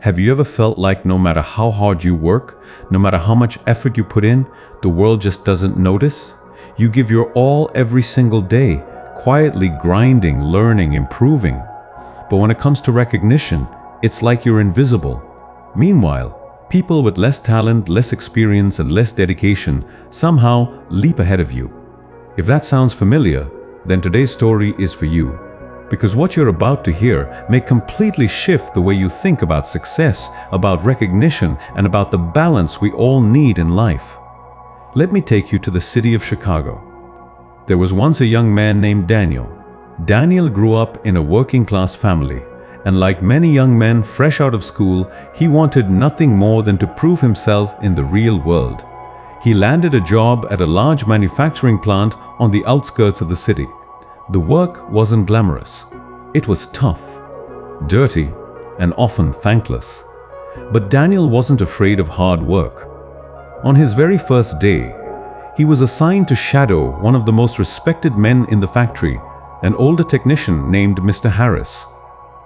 Have you ever felt like no matter how hard you work, no matter how much effort you put in, the world just doesn't notice? You give your all every single day, quietly grinding, learning, improving. But when it comes to recognition, it's like you're invisible. Meanwhile, people with less talent, less experience, and less dedication somehow leap ahead of you. If that sounds familiar, then today's story is for you. Because what you're about to hear may completely shift the way you think about success, about recognition, and about the balance we all need in life. Let me take you to the city of Chicago. There was once a young man named Daniel. Daniel grew up in a working-class family, and like many young men fresh out of school, he wanted nothing more than to prove himself in the real world. He landed a job at a large manufacturing plant on the outskirts of the city. The work wasn't glamorous. It was tough, dirty, and often thankless. But Daniel wasn't afraid of hard work. On his very first day, he was assigned to shadow one of the most respected men in the factory, an older technician named Mr. Harris.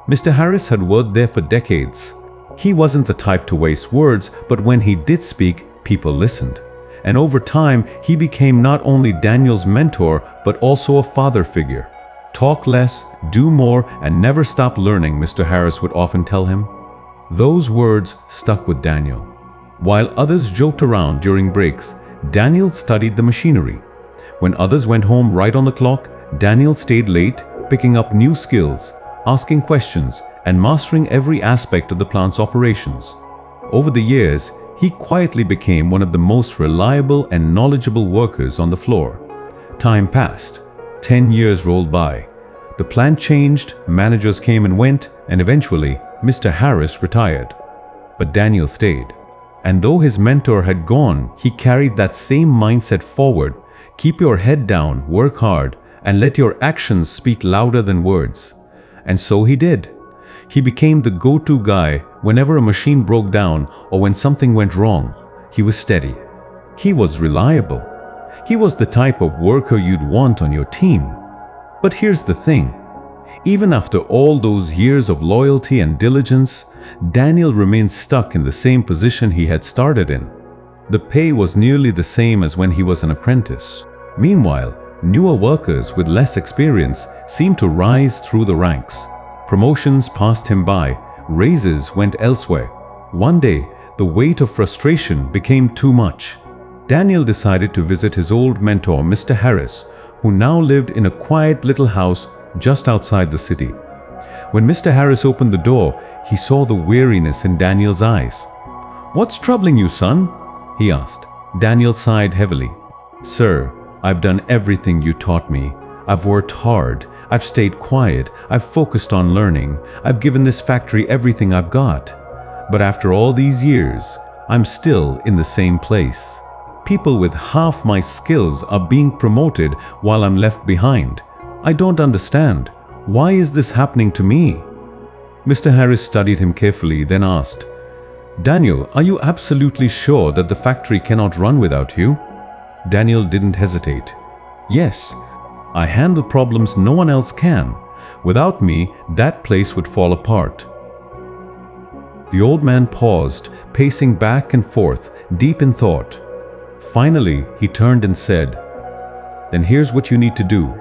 Mr. Harris had worked there for decades. He wasn't the type to waste words, but when he did speak, people listened. And over time, he became not only Daniel's mentor, but also a father figure. Talk less, do more, and never stop learning, Mr. Harris would often tell him. Those words stuck with Daniel. While others joked around during breaks, Daniel studied the machinery. When others went home right on the clock, Daniel stayed late, picking up new skills, asking questions, and mastering every aspect of the plant's operations. Over the years, he quietly became one of the most reliable and knowledgeable workers on the floor. Time passed. 10 years rolled by. The plant changed, managers came and went, and eventually, Mr. Harris retired. But Daniel stayed. And though his mentor had gone, he carried that same mindset forward. Keep your head down, work hard, and let your actions speak louder than words. And so he did. He became the go-to guy whenever a machine broke down or when something went wrong. He was steady. He was reliable. He was the type of worker you'd want on your team. But here's the thing. Even after all those years of loyalty and diligence, Daniel remained stuck in the same position he had started in. The pay was nearly the same as when he was an apprentice. Meanwhile, newer workers with less experience seemed to rise through the ranks. Promotions passed him by, raises went elsewhere. One day, the weight of frustration became too much. Daniel decided to visit his old mentor, Mr. Harris, who now lived in a quiet little house just outside the city. When Mr. Harris opened the door, he saw the weariness in Daniel's eyes. "What's troubling you, son?" he asked. Daniel sighed heavily. "Sir, I've done everything you taught me. I've worked hard. I've stayed quiet. I've focused on learning. I've given this factory everything I've got. But after all these years, I'm still in the same place. People with half my skills are being promoted while I'm left behind. I don't understand. Why is this happening to me?" Mr. Harris studied him carefully, then asked, "Daniel, are you absolutely sure that the factory cannot run without you?" Daniel didn't hesitate. "Yes. I handle problems no one else can. Without me, that place would fall apart." The old man paused, pacing back and forth, deep in thought. Finally, he turned and said, "Then here's what you need to do.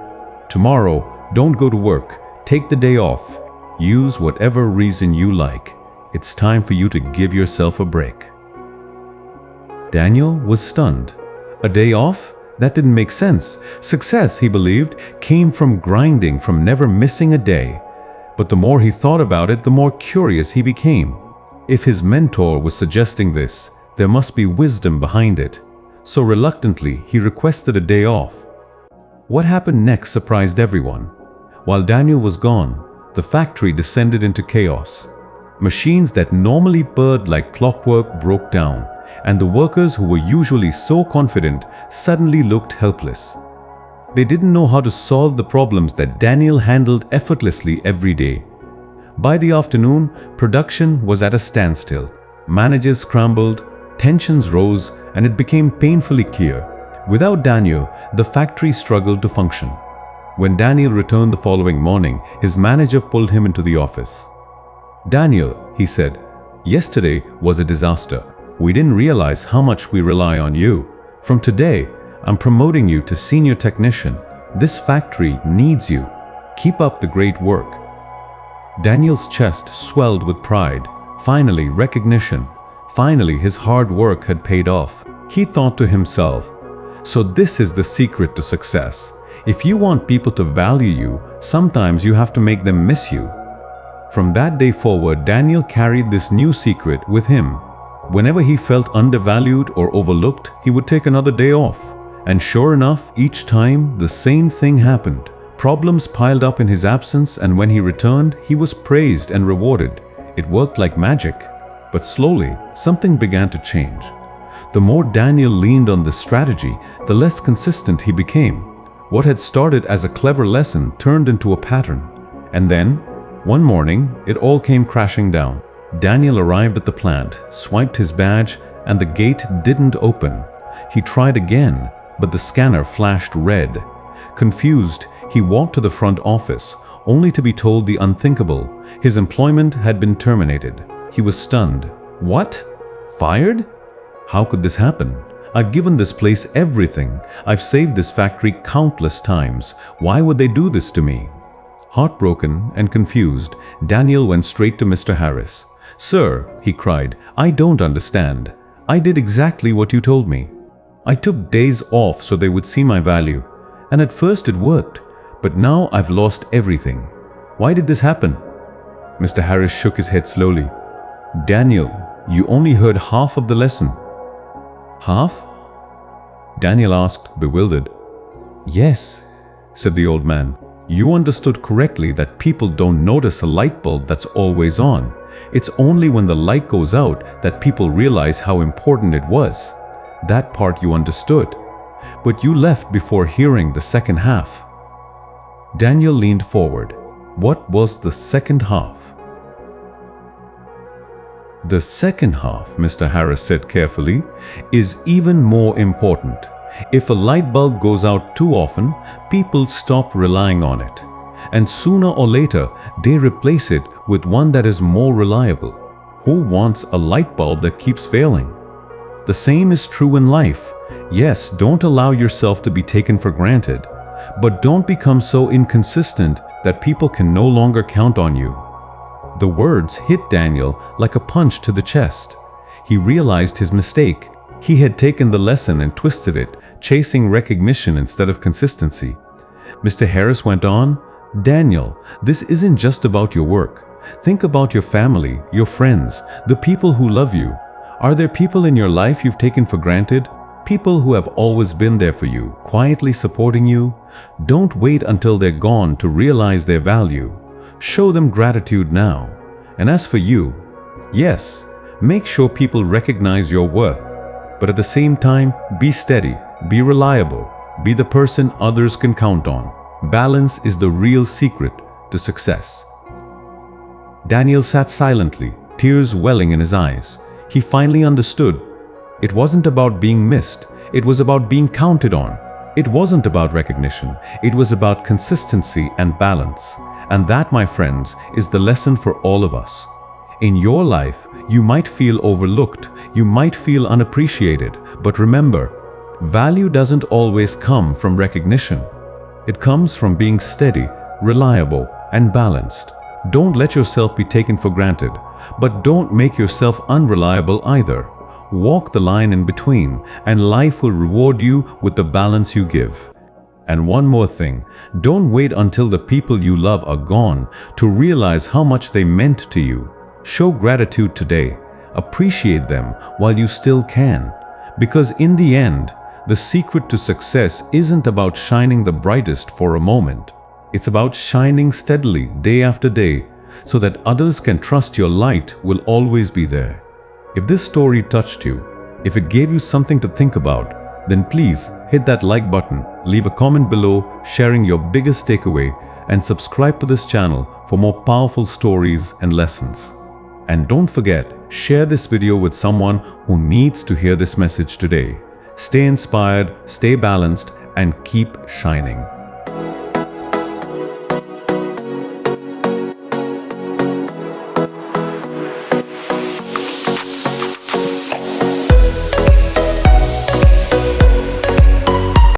Tomorrow, don't go to work. Take the day off. Use whatever reason you like. It's time for you to give yourself a break." Daniel was stunned. A day off? That didn't make sense. Success, he believed, came from grinding, from never missing a day. But the more he thought about it, the more curious he became. If his mentor was suggesting this, there must be wisdom behind it. So reluctantly, he requested a day off. What happened next surprised everyone. While Daniel was gone, the factory descended into chaos. Machines that normally purred like clockwork broke down, and the workers who were usually so confident suddenly looked helpless. They didn't know how to solve the problems that Daniel handled effortlessly every day. By the afternoon, production was at a standstill. Managers scrambled, tensions rose, and it became painfully clear. Without Daniel, the factory struggled to function. When Daniel returned the following morning, his manager pulled him into the office. "Daniel," he said, Yesterday was a disaster. We didn't realize how much we rely on you. From today, I'm promoting you to senior technician. This factory needs you. Keep up the great work." Daniel's chest swelled with pride. Finally, recognition. Finally, his hard work had paid off. He thought to himself, "So this is the secret to success. If you want people to value you, sometimes you have to make them miss you." From that day forward, Daniel carried this new secret with him. Whenever he felt undervalued or overlooked, he would take another day off. And sure enough, each time the same thing happened. Problems piled up in his absence, and when he returned, he was praised and rewarded. It worked like magic. But slowly, something began to change. The more Daniel leaned on this strategy, the less consistent he became. What had started as a clever lesson turned into a pattern. And then, one morning, it all came crashing down. Daniel arrived at the plant, swiped his badge, and the gate didn't open. He tried again, but the scanner flashed red. Confused, he walked to the front office, only to be told the unthinkable. His employment had been terminated. He was stunned. What? Fired? How could this happen? I've given this place everything. I've saved this factory countless times. Why would they do this to me? Heartbroken and confused, Daniel went straight to Mr. Harris. "Sir," he cried, "I don't understand. I did exactly what you told me. I took days off so they would see my value. And at first it worked, but now I've lost everything. Why did this happen?" Mr. Harris shook his head slowly. "Daniel, you only heard half of the lesson." "Half?" Daniel asked, bewildered. "Yes," said the old man. "You understood correctly that people don't notice a light bulb that's always on. It's only when the light goes out that people realize how important it was. That part you understood. But you left before hearing the second half." Daniel leaned forward. What was the second half? "The second half," Mr. Harris said carefully, "is even more important. If a light bulb goes out too often, people stop relying on it. And sooner or later, they replace it with one that is more reliable. Who wants a light bulb that keeps failing? The same is true in life. Yes, don't allow yourself to be taken for granted, but don't become so inconsistent that people can no longer count on you." The words hit Daniel like a punch to the chest. He realized his mistake. He had taken the lesson and twisted it, chasing recognition instead of consistency. Mr. Harris went on, "Daniel, this isn't just about your work. Think about your family, your friends, the people who love you. Are there people in your life you've taken for granted? People who have always been there for you, quietly supporting you? Don't wait until they're gone to realize their value. Show them gratitude now. And as for you, yes, make sure people recognize your worth. But at the same time, be steady, be reliable, be the person others can count on. Balance is the real secret to success." Daniel sat silently, tears welling in his eyes. He finally understood. It wasn't about being missed. It was about being counted on. It wasn't about recognition. It was about consistency and balance. And that, my friends, is the lesson for all of us. In your life, you might feel overlooked. You might feel unappreciated. But remember, value doesn't always come from recognition. It comes from being steady, reliable, and balanced. Don't let yourself be taken for granted, but don't make yourself unreliable either. Walk the line in between, and life will reward you with the balance you give. And one more thing, don't wait until the people you love are gone to realize how much they meant to you. Show gratitude today. Appreciate them while you still can. Because in the end, the secret to success isn't about shining the brightest for a moment. It's about shining steadily day after day so that others can trust your light will always be there. If this story touched you, if it gave you something to think about, then please hit that like button, leave a comment below sharing your biggest takeaway, and subscribe to this channel for more powerful stories and lessons. And don't forget, share this video with someone who needs to hear this message today. Stay inspired, stay balanced, and keep shining.